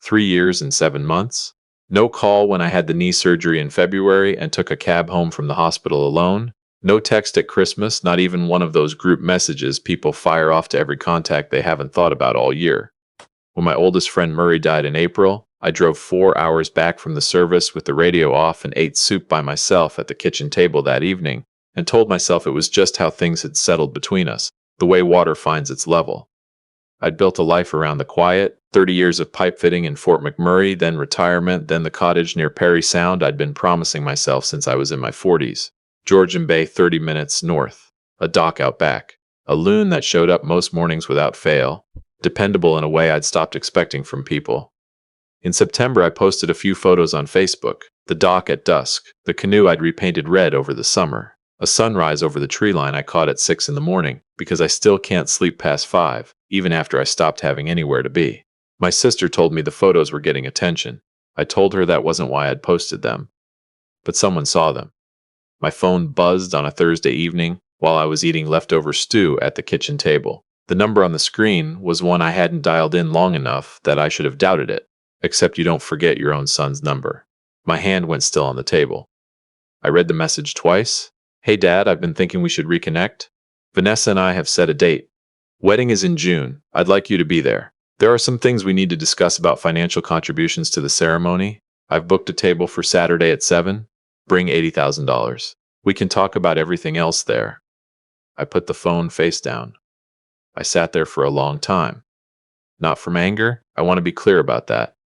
3 years and 7 months. No call when I had the knee surgery in February and took a cab home from the hospital alone. No text at Christmas, not even one of those group messages people fire off to every contact they haven't thought about all year. When my oldest friend Murray died in April, I drove 4 hours back from the service with the radio off and ate soup by myself at the kitchen table that evening, and told myself it was just how things had settled between us, the way water finds its level. I'd built a life around the quiet, 30 years of pipe fitting in Fort McMurray, then retirement, then the cottage near Perry Sound I'd been promising myself since I was in my 40s. Georgian Bay 30 minutes north, a dock out back, a loon that showed up most mornings without fail, dependable in a way I'd stopped expecting from people. In September, I posted a few photos on Facebook, the dock at dusk, the canoe I'd repainted red over the summer, a sunrise over the tree line I caught at 6 in the morning, because I still can't sleep past 5, even after I stopped having anywhere to be. My sister told me the photos were getting attention. I told her that wasn't why I'd posted them. But someone saw them. My phone buzzed on a Thursday evening while I was eating leftover stew at the kitchen table. The number on the screen was one I hadn't dialed in long enough that I should have doubted it, except you don't forget your own son's number. My hand went still on the table. I read the message twice. Hey Dad, I've been thinking we should reconnect. Vanessa and I have set a date. Wedding is in June. I'd like you to be there. There are some things we need to discuss about financial contributions to the ceremony. I've booked a table for Saturday at 7. Bring $80,000. We can talk about everything else there. I put the phone face down. I sat there for a long time. Not from anger. I want to be clear about that.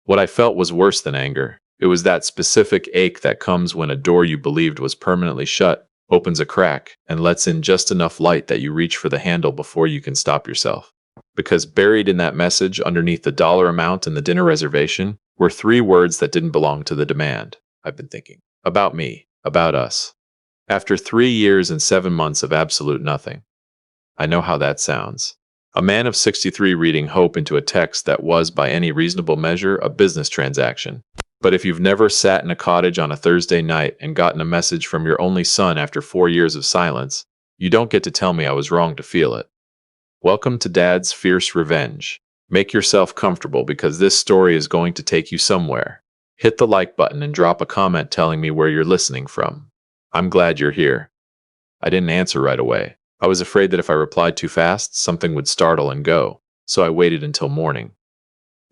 What I felt was worse than anger. It was that specific ache that comes when a door you believed was permanently shut opens a crack and lets in just enough light that you reach for the handle before you can stop yourself. Because buried in that message, underneath the dollar amount and the dinner reservation, were 3 words that didn't belong to the demand. I've been thinking. About me. About us. After 3 years and 7 months of absolute nothing. I know how that sounds. A man of 63 reading hope into a text that was, by any reasonable measure, a business transaction. But if you've never sat in a cottage on a Thursday night and gotten a message from your only son after 4 years of silence, you don't get to tell me I was wrong to feel it. Welcome to Dad's Fierce Revenge. Make yourself comfortable because this story is going to take you somewhere. Hit the like button and drop a comment telling me where you're listening from. I'm glad you're here. I didn't answer right away. I was afraid that if I replied too fast, something would startle and go, so I waited until morning.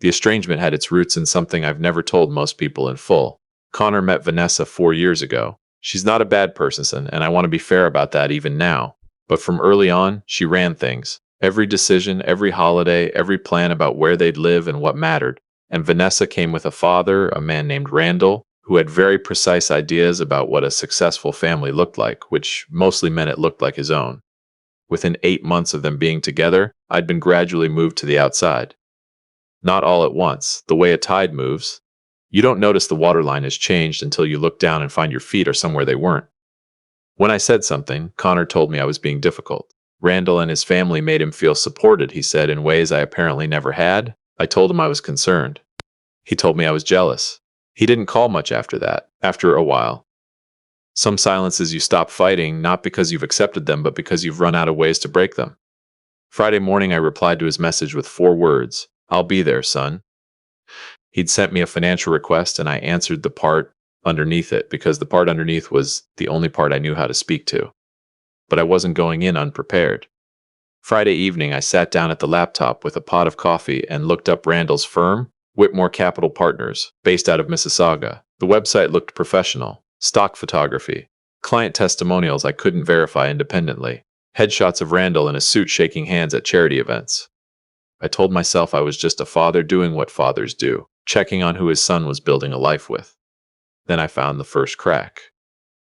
The estrangement had its roots in something I've never told most people in full. Connor met Vanessa 4 years ago. She's not a bad person, and I want to be fair about that even now. But from early on, she ran things. Every decision, every holiday, every plan about where they'd live and what mattered. And Vanessa came with a father, a man named Randall, who had very precise ideas about what a successful family looked like, which mostly meant it looked like his own. Within 8 months of them being together, I'd been gradually moved to the outside. Not all at once, the way a tide moves. You don't notice the waterline has changed until you look down and find your feet are somewhere they weren't. When I said something, Connor told me I was being difficult. Randall and his family made him feel supported, he said, in ways I apparently never had. I told him I was concerned. He told me I was jealous. He didn't call much after that, after a while. Some silences you stop fighting, not because you've accepted them, but because you've run out of ways to break them. Friday morning, I replied to his message with 4 words. I'll be there, son. He'd sent me a financial request, and I answered the part underneath it, because the part underneath was the only part I knew how to speak to. But I wasn't going in unprepared. Friday evening, I sat down at the laptop with a pot of coffee and looked up Randall's firm, Whitmore Capital Partners, based out of Mississauga. The website looked professional. Stock photography. Client testimonials I couldn't verify independently. Headshots of Randall in a suit shaking hands at charity events. I told myself I was just a father doing what fathers do, checking on who his son was building a life with. Then I found the first crack.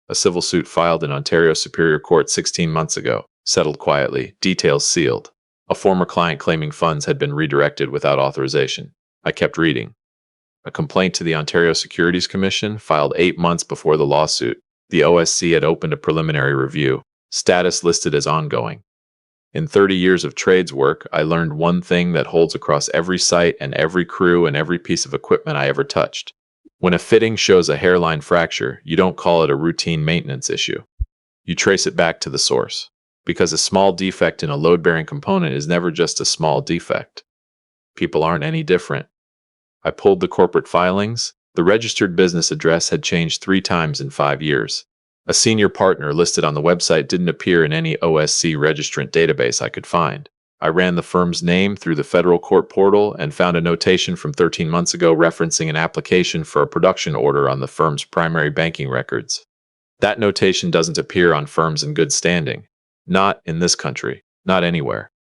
A civil suit filed in Ontario Superior Court 16 months ago, settled quietly, details sealed. A former client claiming funds had been redirected without authorization. I kept reading. A complaint to the Ontario Securities Commission filed 8 months before the lawsuit. The OSC had opened a preliminary review. Status listed as ongoing. In 30 years of trades work, I learned one thing that holds across every site and every crew and every piece of equipment I ever touched. When a fitting shows a hairline fracture, you don't call it a routine maintenance issue. You trace it back to the source. Because a small defect in a load-bearing component is never just a small defect. People aren't any different. I pulled the corporate filings. The registered business address had changed 3 times in 5 years. A senior partner listed on the website didn't appear in any OSC registrant database I could find. I ran the firm's name through the federal court portal and found a notation from 13 months ago referencing an application for a production order on the firm's primary banking records. That notation doesn't appear on firms in good standing. Not in this country. Not anywhere.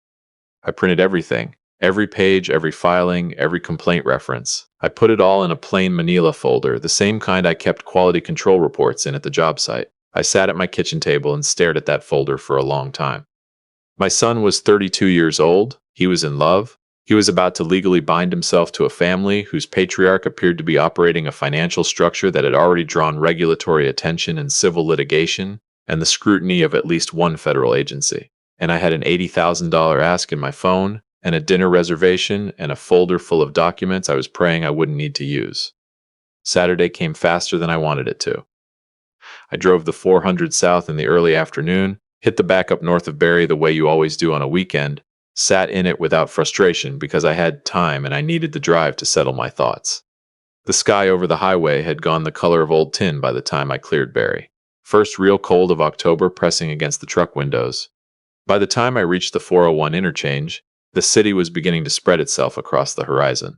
I printed everything. Every page, every filing, every complaint reference. I put it all in a plain manila folder, the same kind I kept quality control reports in at the job site. I sat at my kitchen table and stared at that folder for a long time. My son was 32 years old. He was in love. He was about to legally bind himself to a family whose patriarch appeared to be operating a financial structure that had already drawn regulatory attention and civil litigation and the scrutiny of at least one federal agency. And I had an $80,000 ask in my phone, and a dinner reservation, and a folder full of documents I was praying I wouldn't need to use. Saturday came faster than I wanted it to. I drove the 400 south in the early afternoon, hit the back up north of Barrie the way you always do on a weekend, sat in it without frustration because I had time and I needed the drive to settle my thoughts. The sky over the highway had gone the color of old tin by the time I cleared Barrie. First real cold of October pressing against the truck windows. By the time I reached the 401 interchange, the city was beginning to spread itself across the horizon.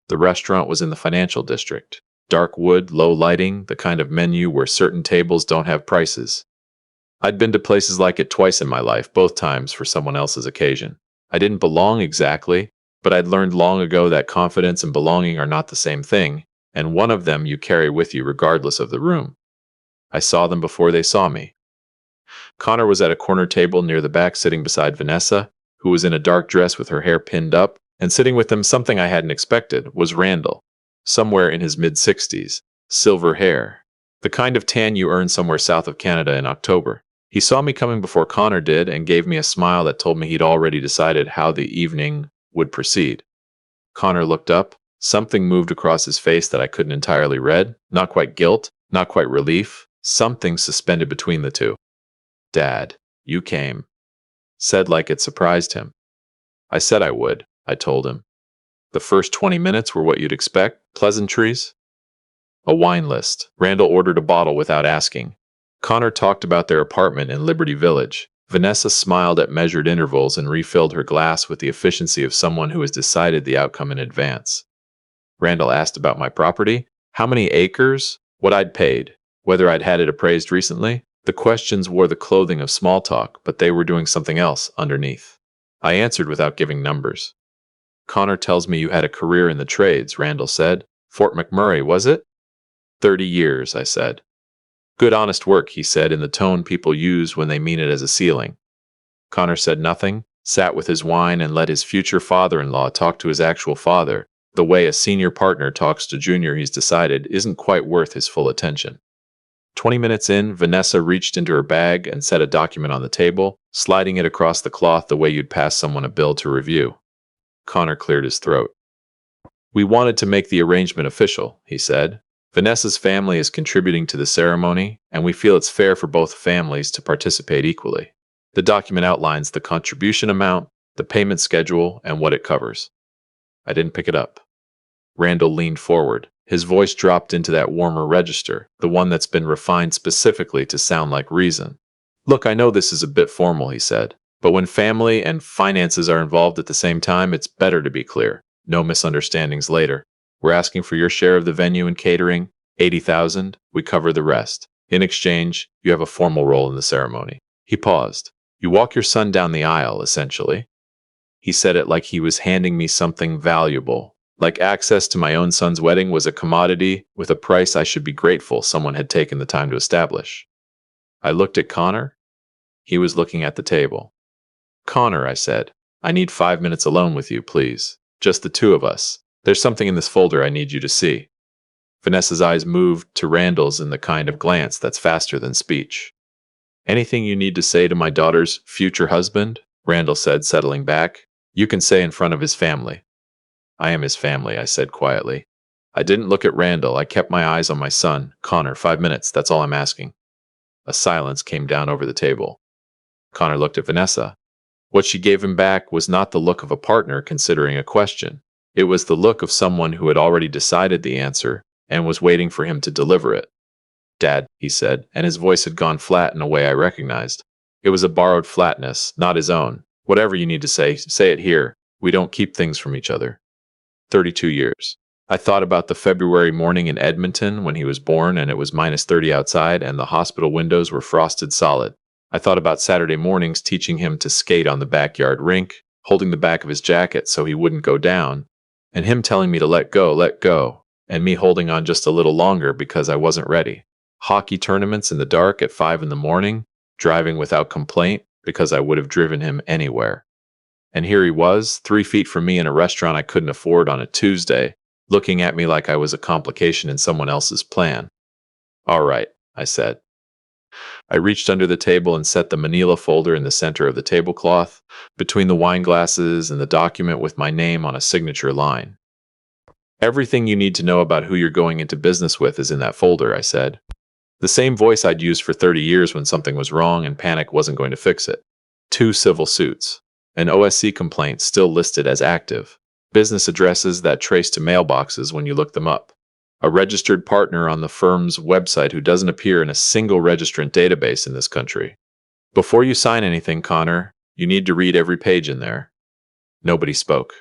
The restaurant was in the financial district. Dark wood, low lighting, the kind of menu where certain tables don't have prices. I'd been to places like it twice in my life, both times for someone else's occasion. I didn't belong exactly, but I'd learned long ago that confidence and belonging are not the same thing, and one of them you carry with you regardless of the room. I saw them before they saw me. Connor was at a corner table near the back sitting beside Vanessa, who was in a dark dress with her hair pinned up, and sitting with them, something I hadn't expected, was Randall, somewhere in his mid-60s, silver hair, the kind of tan you earn somewhere south of Canada in October. He saw me coming before Connor did and gave me a smile that told me he'd already decided how the evening would proceed. Connor looked up. Something moved across his face that I couldn't entirely read. Not quite guilt, not quite relief. Something suspended between the two. "Dad, you came," said like it surprised him. I said I would, I told him. The first 20 minutes were what you'd expect, pleasantries. A wine list. Randall ordered a bottle without asking. Connor talked about their apartment in Liberty Village. Vanessa smiled at measured intervals and refilled her glass with the efficiency of someone who has decided the outcome in advance. Randall asked about my property, how many acres, what I'd paid, whether I'd had it appraised recently. The questions wore the clothing of small talk, but they were doing something else underneath. I answered without giving numbers. "Connor tells me you had a career in the trades," Randall said. "Fort McMurray, was it?" 30 years, I said. "Good honest work," he said in the tone people use when they mean it as a ceiling. Connor said nothing, sat with his wine and let his future father-in-law talk to his actual father, the way a senior partner talks to junior he's decided isn't quite worth his full attention. 20 minutes in, Vanessa reached into her bag and set a document on the table, sliding it across the cloth the way you'd pass someone a bill to review. Connor cleared his throat. "We wanted to make the arrangement official," he said. "Vanessa's family is contributing to the ceremony, and we feel it's fair for both families to participate equally. The document outlines the contribution amount, the payment schedule, and what it covers." I didn't pick it up. Randall leaned forward. His voice dropped into that warmer register, the one that's been refined specifically to sound like reason. "Look, I know this is a bit formal," he said, "but when family and finances are involved at the same time, it's better to be clear. No misunderstandings later. We're asking for your share of the venue and catering, $80,000. We cover the rest. In exchange, you have a formal role in the ceremony." He paused. "You walk your son down the aisle, essentially." He said it like he was handing me something valuable. Like access to my own son's wedding was a commodity with a price I should be grateful someone had taken the time to establish. I looked at Connor. He was looking at the table. "Connor," I said, "I need 5 minutes alone with you, please. Just the two of us. There's something in this folder I need you to see." Vanessa's eyes moved to Randall's in the kind of glance that's faster than speech. "Anything you need to say to my daughter's future husband," Randall said, settling back, "you can say in front of his family." "I am his family," I said quietly. I didn't look at Randall. I kept my eyes on my son. "Connor, 5 minutes. That's all I'm asking." A silence came down over the table. Connor looked at Vanessa. What she gave him back was not the look of a partner considering a question. It was the look of someone who had already decided the answer and was waiting for him to deliver it. "Dad," he said, and his voice had gone flat in a way I recognized. It was a borrowed flatness, not his own. "Whatever you need to say it here. We don't keep things from each other." 32 years. I thought about the February morning in Edmonton when he was born and it was -30 outside and the hospital windows were frosted solid. I thought about Saturday mornings teaching him to skate on the backyard rink, holding the back of his jacket so he wouldn't go down, and him telling me to let go, and me holding on just a little longer because I wasn't ready. Hockey tournaments in the dark at 5 in the morning, driving without complaint because I would have driven him anywhere. And here he was, 3 feet from me in a restaurant I couldn't afford on a Tuesday, looking at me like I was a complication in someone else's plan. "All right," I said. I reached under the table and set the manila folder in the center of the tablecloth, between the wine glasses and the document with my name on a signature line. "Everything you need to know about who you're going into business with is in that folder," I said. The same voice I'd used for 30 years when something was wrong and panic wasn't going to fix it. 2 civil suits. An OSC complaint still listed as active. Business addresses that trace to mailboxes when you look them up. A registered partner on the firm's website who doesn't appear in a single registrant database in this country. "Before you sign anything, Connor, you need to read every page in there." Nobody spoke.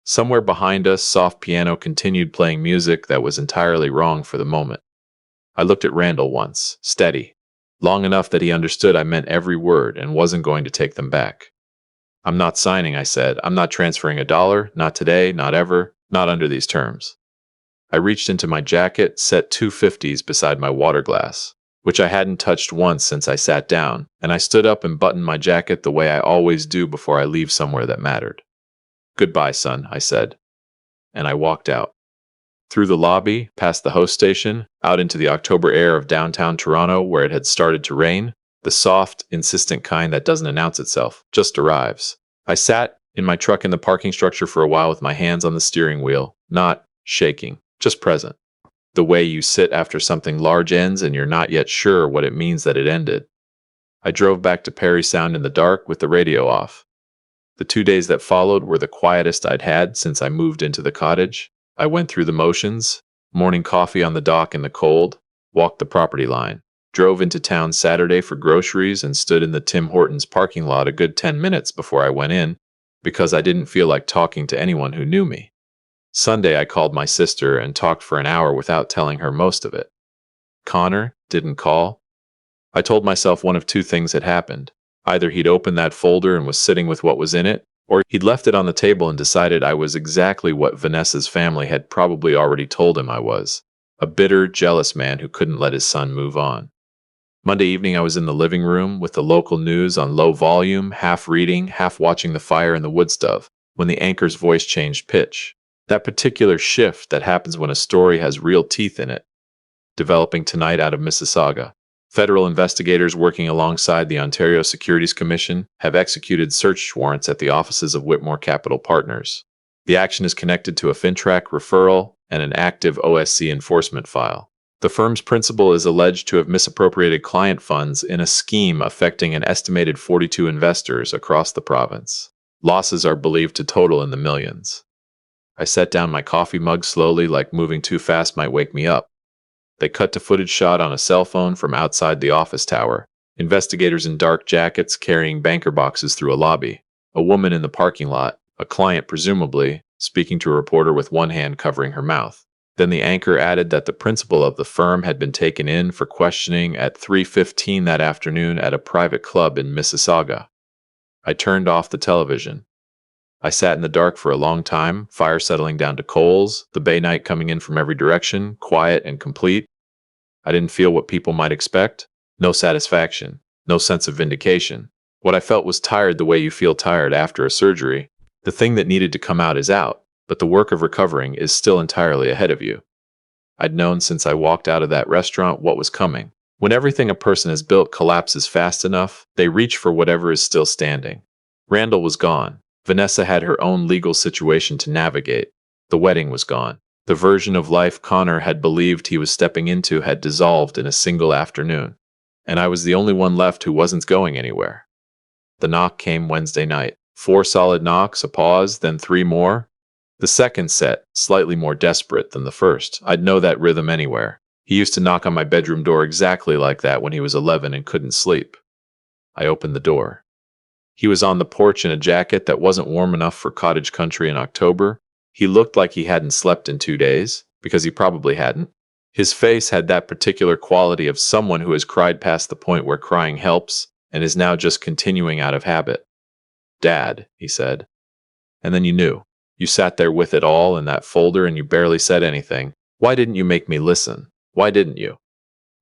Somewhere behind us, soft piano continued playing music that was entirely wrong for the moment. I looked at Randall once, steady, long enough that he understood I meant every word and wasn't going to take them back. "I'm not signing," I said. "I'm not transferring a dollar, not today, not ever, not under these terms." I reached into my jacket, set 250s beside my water glass, which I hadn't touched once since I sat down, and I stood up and buttoned my jacket the way I always do before I leave somewhere that mattered. "Goodbye, son," I said, and I walked out. Through the lobby, past the host station, out into the October air of downtown Toronto where it had started to rain, the soft, insistent kind that doesn't announce itself, just arrives. I sat in my truck in the parking structure for a while with my hands on the steering wheel, not shaking, just present. The way you sit after something large ends and you're not yet sure what it means that it ended. I drove back to Parry Sound in the dark with the radio off. The 2 days that followed were the quietest I'd had since I moved into the cottage. I went through the motions, morning coffee on the dock in the cold, walked the property line, drove into town Saturday for groceries and stood in the Tim Hortons parking lot a good 10 minutes before I went in, because I didn't feel like talking to anyone who knew me. Sunday I called my sister and talked for an hour without telling her most of it. Connor didn't call. I told myself one of 2 things had happened. Either he'd opened that folder and was sitting with what was in it, or he'd left it on the table and decided I was exactly what Vanessa's family had probably already told him I was. A bitter, jealous man who couldn't let his son move on. Monday evening I was in the living room with the local news on low volume, half reading, half watching the fire in the wood stove, when the anchor's voice changed pitch. That particular shift that happens when a story has real teeth in it. Developing tonight out of Mississauga. Federal investigators working alongside the Ontario Securities Commission have executed search warrants at the offices of Whitmore Capital Partners. The action is connected to a FinTrack referral and an active OSC enforcement file. The firm's principal is alleged to have misappropriated client funds in a scheme affecting an estimated 42 investors across the province. Losses are believed to total in the millions. I set down my coffee mug slowly, like moving too fast might wake me up. They cut to footage shot on a cell phone from outside the office tower. Investigators in dark jackets carrying banker boxes through a lobby. A woman in the parking lot, a client presumably, speaking to a reporter with one hand covering her mouth. Then the anchor added that the principal of the firm had been taken in for questioning at 3:15 that afternoon at a private club in Mississauga. I turned off the television. I sat in the dark for a long time, fire settling down to coals, the bay night coming in from every direction, quiet and complete. I didn't feel what people might expect. No satisfaction, no sense of vindication. What I felt was tired the way you feel tired after a surgery. The thing that needed to come out is out, but the work of recovering is still entirely ahead of you. I'd known since I walked out of that restaurant what was coming. When everything a person has built collapses fast enough, they reach for whatever is still standing. Randall was gone. Vanessa had her own legal situation to navigate. The wedding was gone. The version of life Connor had believed he was stepping into had dissolved in a single afternoon. And I was the only one left who wasn't going anywhere. The knock came Wednesday night. 4 solid knocks, a pause, then 3 more. The second set, slightly more desperate than the first. I'd know that rhythm anywhere. He used to knock on my bedroom door exactly like that when he was 11 and couldn't sleep. I opened the door. He was on the porch in a jacket that wasn't warm enough for cottage country in October. He looked like he hadn't slept in 2 days, because he probably hadn't. His face had that particular quality of someone who has cried past the point where crying helps and is now just continuing out of habit. "Dad," he said. And then you knew. You sat there with it all in that folder and you barely said anything. Why didn't you make me listen? Why didn't you?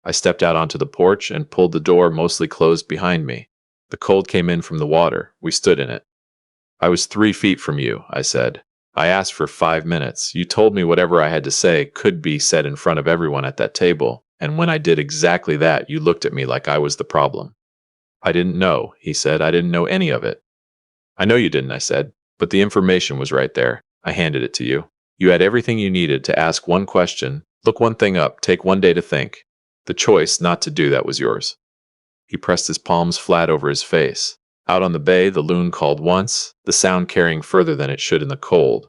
I stepped out onto the porch and pulled the door mostly closed behind me. The cold came in from the water. We stood in it. "I was 3 feet from you," I said. "I asked for 5 minutes. You told me whatever I had to say could be said in front of everyone at that table. And when I did exactly that, you looked at me like I was the problem." "I didn't know," he said. "I didn't know any of it." "I know you didn't," I said. "But the information was right there. I handed it to you. You had everything you needed to ask one question, look one thing up, take one day to think. The choice not to do that was yours." He pressed his palms flat over his face. Out on the bay, the loon called once, the sound carrying further than it should in the cold.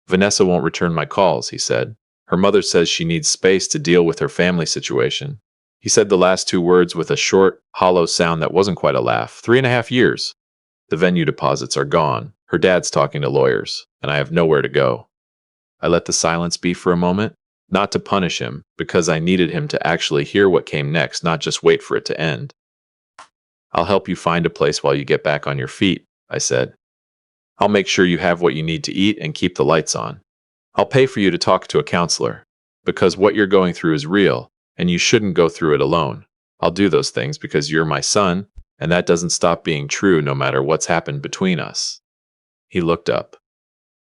"Vanessa won't return my calls," he said. "Her mother says she needs space to deal with her family situation." He said the last 2 words with a short, hollow sound that wasn't quite a laugh. 3.5 years. "The venue deposits are gone. Her dad's talking to lawyers, and I have nowhere to go." I let the silence be for a moment, not to punish him, because I needed him to actually hear what came next, not just wait for it to end. "I'll help you find a place while you get back on your feet," I said. "I'll make sure you have what you need to eat and keep the lights on. I'll pay for you to talk to a counselor, because what you're going through is real, and you shouldn't go through it alone. I'll do those things because you're my son, and that doesn't stop being true no matter what's happened between us." He looked up.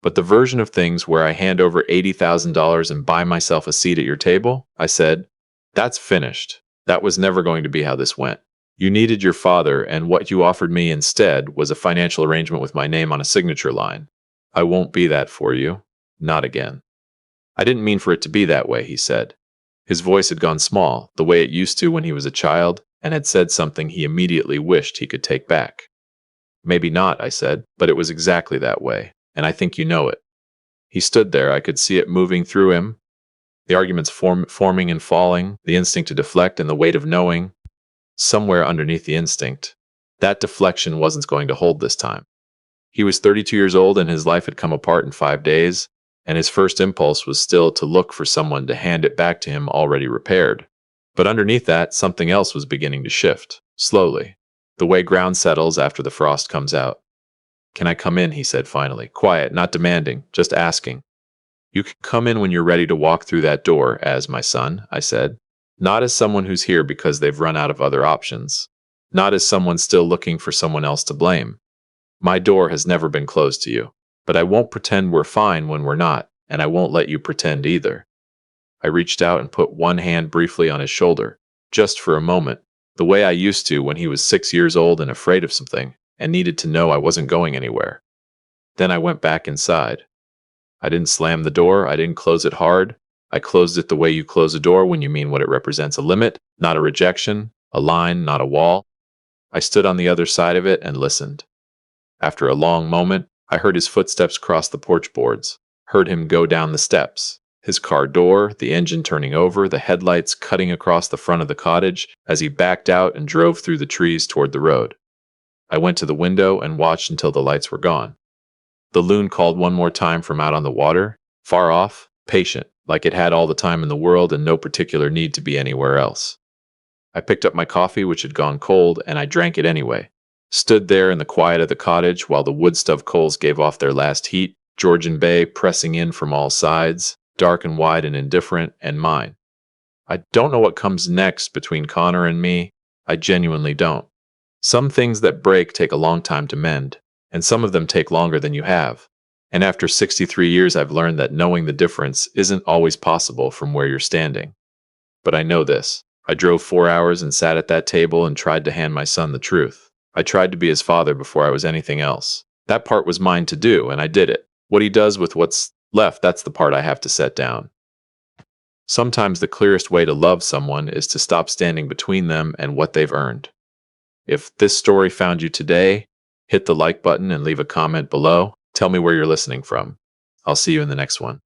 "But the version of things where I hand over $80,000 and buy myself a seat at your table," I said, "that's finished. That was never going to be how this went. You needed your father, and what you offered me instead was a financial arrangement with my name on a signature line. I won't be that for you. Not again." "I didn't mean for it to be that way," he said. His voice had gone small, the way it used to when he was a child, and had said something he immediately wished he could take back. "Maybe not," I said, "but it was exactly that way, and I think you know it." He stood there. I could see it moving through him, the arguments forming and falling, the instinct to deflect and the weight of knowing. Somewhere underneath the instinct, that deflection wasn't going to hold this time. He was 32 years old and his life had come apart in 5 days, and his first impulse was still to look for someone to hand it back to him already repaired. But underneath that, something else was beginning to shift, slowly, the way ground settles after the frost comes out. "Can I come in?" he said finally. Quiet, not demanding, just asking. "You can come in when you're ready to walk through that door, as my son," I said. "Not as someone who's here because they've run out of other options. Not as someone still looking for someone else to blame. My door has never been closed to you. But I won't pretend we're fine when we're not, and I won't let you pretend either." I reached out and put one hand briefly on his shoulder, just for a moment, the way I used to when he was 6 years old and afraid of something, and needed to know I wasn't going anywhere. Then I went back inside. I didn't slam the door, I didn't close it hard. I closed it the way you close a door when you mean what it represents, a limit, not a rejection, a line, not a wall. I stood on the other side of it and listened. After a long moment, I heard his footsteps cross the porch boards, heard him go down the steps, his car door, the engine turning over, the headlights cutting across the front of the cottage as he backed out and drove through the trees toward the road. I went to the window and watched until the lights were gone. The loon called one more time from out on the water, far off, patient, like it had all the time in the world and no particular need to be anywhere else. I picked up my coffee, which had gone cold, and I drank it anyway. Stood there in the quiet of the cottage while the wood stove coals gave off their last heat, Georgian Bay pressing in from all sides, dark and wide and indifferent, and mine. I don't know what comes next between Connor and me. I genuinely don't. Some things that break take a long time to mend, and some of them take longer than you have. And after 63 years, I've learned that knowing the difference isn't always possible from where you're standing. But I know this. I drove 4 hours and sat at that table and tried to hand my son the truth. I tried to be his father before I was anything else. That part was mine to do, and I did it. What he does with what's left, that's the part I have to set down. Sometimes the clearest way to love someone is to stop standing between them and what they've earned. If this story found you today, hit the like button and leave a comment below. Tell me where you're listening from. I'll see you in the next one.